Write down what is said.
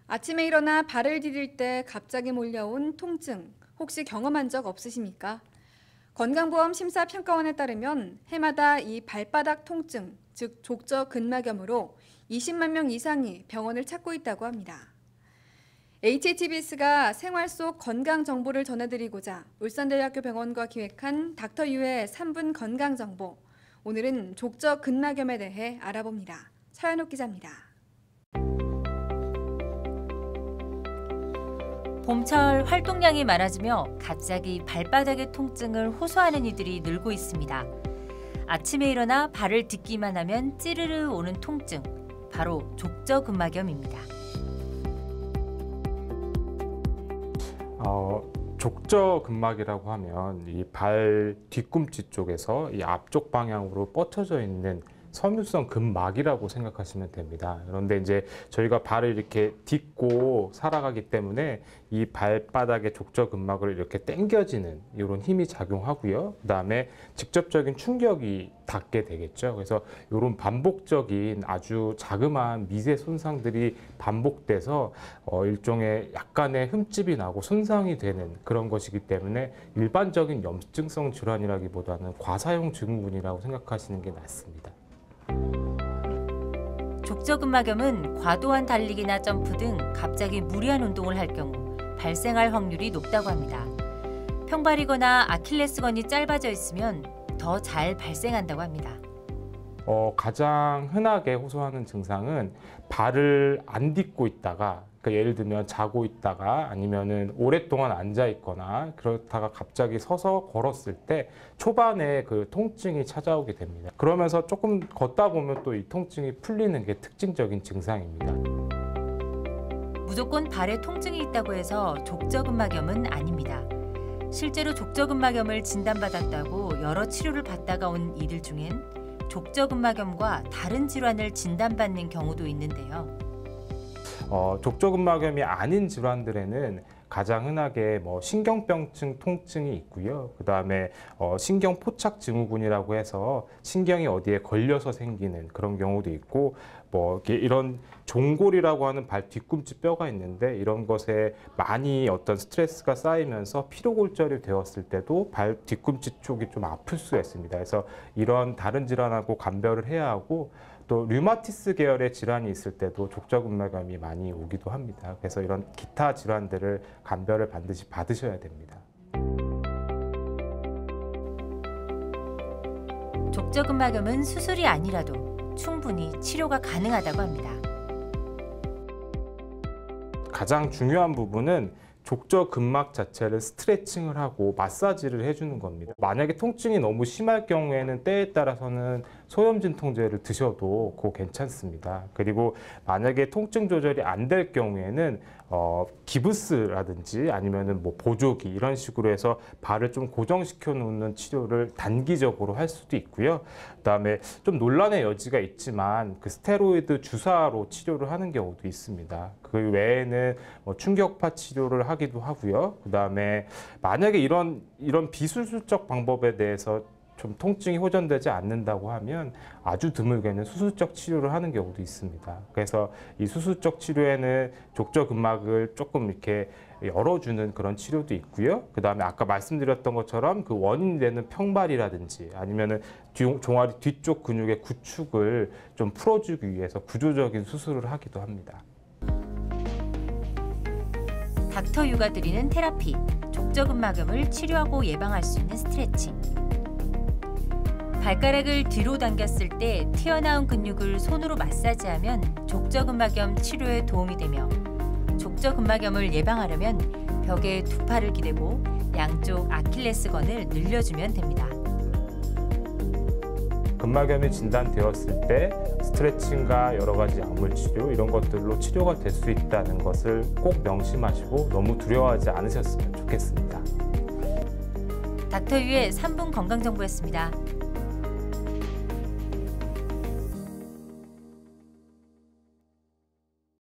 아침에 일어나 발을 디딜 때 갑자기 몰려온 통증, 혹시 경험한 적 없으십니까? 건강보험 심사평가원에 따르면 해마다 이 발바닥 통증, 즉 족저근막염으로 20만 명 이상이 병원을 찾고 있다고 합니다. HATBS가 생활 속 건강 정보를 전해드리고자 울산대학교 병원과 기획한 닥터유의 3분 건강정보. 오늘은 족저근막염에 대해 알아봅니다. 차연옥 기자입니다. 봄철 활동량이 많아지며 갑자기 발바닥의 통증을 호소하는 이들이 늘고 있습니다. 아침에 일어나 발을 딛기만 하면 찌르르 오는 통증, 바로 족저근막염입니다. 족저근막이라고 하면 이 발 뒤꿈치 쪽에서 이 앞쪽 방향으로 뻗쳐져 있는 섬유성 근막이라고 생각하시면 됩니다. 그런데 이제 저희가 발을 이렇게 딛고 살아가기 때문에 이 발바닥의 족저근막을 이렇게 당겨지는 이런 힘이 작용하고요. 그다음에 직접적인 충격이 닿게 되겠죠. 그래서 이런 반복적인 아주 자그마한 미세 손상들이 반복돼서 일종의 약간의 흠집이 나고 손상이 되는 그런 것이기 때문에 일반적인 염증성 질환이라기보다는 과사용 증후군이라고 생각하시는 게 낫습니다. 족저근막염은 과도한 달리기나 점프 등 갑자기 무리한 운동을 할 경우 발생할 확률이 높다고 합니다. 평발이거나 아킬레스건이 짧아져 있으면 더 잘 발생한다고 합니다. 가장 흔하게 호소하는 증상은 발을 안 딛고 있다가, 그러니까 예를 들면 자고 있다가 아니면은 오랫동안 앉아 있거나 그렇다가 갑자기 서서 걸었을 때 초반에 그 통증이 찾아오게 됩니다. 그러면서 조금 걷다 보면 또 이 통증이 풀리는 게 특징적인 증상입니다. 무조건 발에 통증이 있다고 해서 족저근막염은 아닙니다. 실제로 족저근막염을 진단받았다고 여러 치료를 받다가 온 이들 중엔 족저근막염과 다른 질환을 진단받는 경우도 있는데요. 족저근막염이 아닌 질환들에는 가장 흔하게 신경병증 통증이 있고요. 그다음에 신경포착 증후군이라고 해서 신경이 어디에 걸려서 생기는 그런 경우도 있고, 이런 종골이라고 하는 발 뒤꿈치 뼈가 있는데 이런 것에 많이 어떤 스트레스가 쌓이면서 피로골절이 되었을 때도 발 뒤꿈치 쪽이 좀 아플 수가 있습니다. 그래서 이런 다른 질환하고 감별을 해야 하고, 또 류마티스 계열의 질환이 있을 때도 족저근막염이 많이 오기도 합니다. 그래서 이런 기타 질환들을 감별을 반드시 받으셔야 됩니다. 족저근막염은 수술이 아니라도 충분히 치료가 가능하다고 합니다. 가장 중요한 부분은 족저근막 자체를 스트레칭을 하고 마사지를 해주는 겁니다. 만약에 통증이 너무 심할 경우에는 때에 따라서는 소염진 통제를 드셔도 그거 괜찮습니다. 그리고 만약에 통증 조절이 안 될 경우에는 기부스라든지 아니면은 보조기 이런 식으로 해서 발을 좀 고정시켜 놓는 치료를 단기적으로 할 수도 있고요. 그다음에 좀 논란의 여지가 있지만 그 스테로이드 주사로 치료를 하는 경우도 있습니다. 그 외에는 충격파 치료를 하기도 하고요. 그다음에 만약에 이런 비수술적 방법에 대해서 좀 통증이 호전되지 않는다고 하면 아주 드물게는 수술적 치료를 하는 경우도 있습니다. 그래서 이 수술적 치료에는 족저근막을 조금 이렇게 열어주는 그런 치료도 있고요. 그다음에 아까 말씀드렸던 것처럼 그 원인이 되는 평발이라든지 아니면은 종아리 뒤쪽 근육의 구축을 좀 풀어주기 위해서 구조적인 수술을 하기도 합니다. 닥터유가 드리는 테라피, 족저근막염을 치료하고 예방할 수 있는 스트레칭. 발가락을 뒤로 당겼을 때 튀어나온 근육을 손으로 마사지하면 족저근막염 치료에 도움이 되며, 족저근막염을 예방하려면 벽에 두 팔을 기대고 양쪽 아킬레스건을 늘려주면 됩니다. 근막염이 진단되었을 때 스트레칭과 여러 가지 약물 치료 이런 것들로 치료가 될 수 있다는 것을 꼭 명심하시고 너무 두려워하지 않으셨으면 좋겠습니다. 닥터유의 3분 건강정보였습니다.